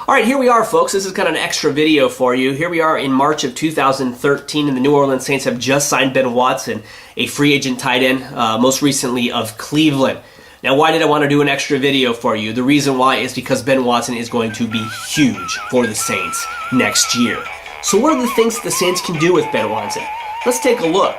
All right, here we are, folks. This is kind of an extra video for you. Here we are in March of 2013, and the New Orleans Saints have just signed Ben Watson, a free agent tight end, most recently of Cleveland. Now, why did I want to do an extra video for you? The reason why is because Ben Watson is going to be huge for the Saints next year. So what are the things the Saints can do with Ben Watson? Let's take a look.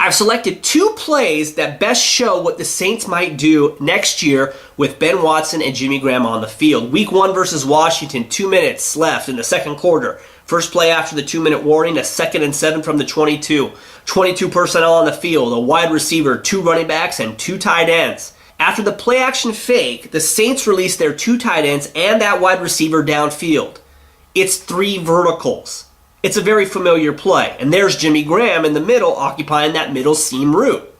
I've selected two plays that best show what the Saints might do next year with Ben Watson and Jimmy Graham on the field. Week 1 versus Washington, 2 minutes left in the second quarter. First play after the 2-minute warning, a 2nd and 7 from the 22. 22 personnel on the field, a wide receiver, 2 running backs, and 2 tight ends. After the play action fake, the Saints release their 2 tight ends and that wide receiver downfield. It's 3 verticals. It's a very familiar play, and there's Jimmy Graham in the middle occupying that middle seam route.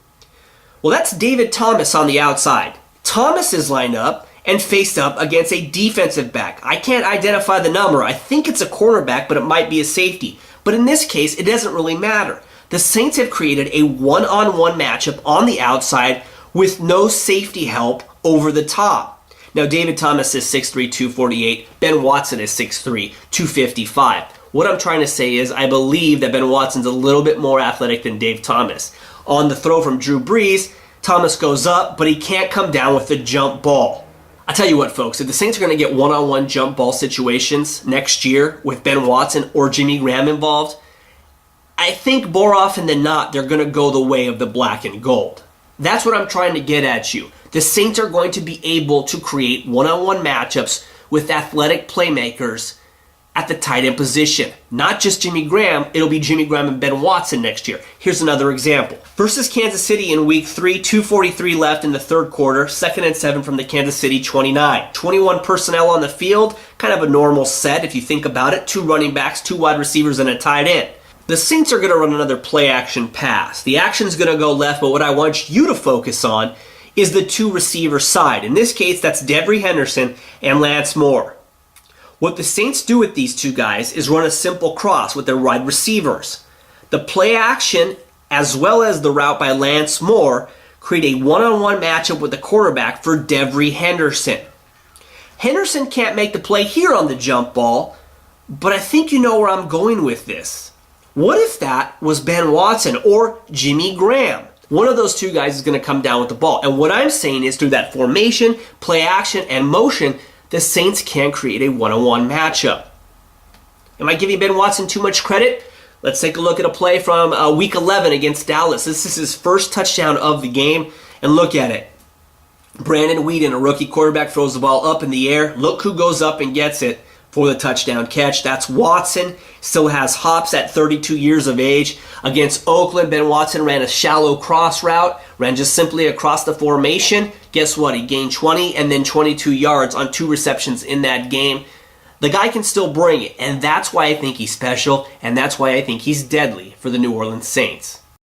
Well, that's David Thomas on the outside. Thomas is lined up and faced up against a defensive back. I can't identify the number. I think it's a cornerback, but it might be a safety. But in this case, it doesn't really matter. The Saints have created a one-on-one matchup on the outside with no safety help over the top. Now, David Thomas is 6'3", 248. Ben Watson is 6'3", 255. What I'm trying to say is I believe that Ben Watson's a little bit more athletic than Dave Thomas. On the throw from Drew Brees, Thomas goes up, but he can't come down with the jump ball. I'll tell you what, folks, if the Saints are going to get one-on-one jump ball situations next year with Ben Watson or Jimmy Graham involved, I think more often than not they're going to go the way of the black and gold. That's what I'm trying to get at you. The Saints are going to be able to create one-on-one matchups with athletic playmakers at the tight end position. Not just Jimmy Graham, it'll be Jimmy Graham and Ben Watson next year. Here's another example. Versus Kansas City in week 3, 2:43 left in the third quarter, 2nd and 7 from the Kansas City 29. 21 personnel on the field, kind of a normal set if you think about it. 2 running backs, 2 wide receivers, and a tight end. The Saints are going to run another play action pass. The action's going to go left, but what I want you to focus on is the 2 receiver side. In this case, that's Devery Henderson and Lance Moore. What the Saints do with these 2 guys is run a simple cross with their wide receivers. The play action, as well as the route by Lance Moore, create a one-on-one matchup with the quarterback for Devery Henderson. Henderson can't make the play here on the jump ball, but I think you know where I'm going with this. What if that was Ben Watson or Jimmy Graham? One of those 2 guys is going to come down with the ball. And what I'm saying is through that formation, play action, and motion, the Saints can create a one-on-one matchup. Am I giving Ben Watson too much credit? Let's take a look at a play from week 11 against Dallas. This is his first touchdown of the game, and look at it. Brandon Weeden, a rookie quarterback, throws the ball up in the air. Look who goes up and gets it for the touchdown catch. That's Watson. Still has hops at 32 years of age. Against Oakland, Ben Watson ran a shallow cross route, ran just simply across the formation. Guess what? He gained 20 and then 22 yards on 2 receptions in that game. The guy can still bring it, and that's why I think he's special, and that's why I think he's deadly for the New Orleans Saints.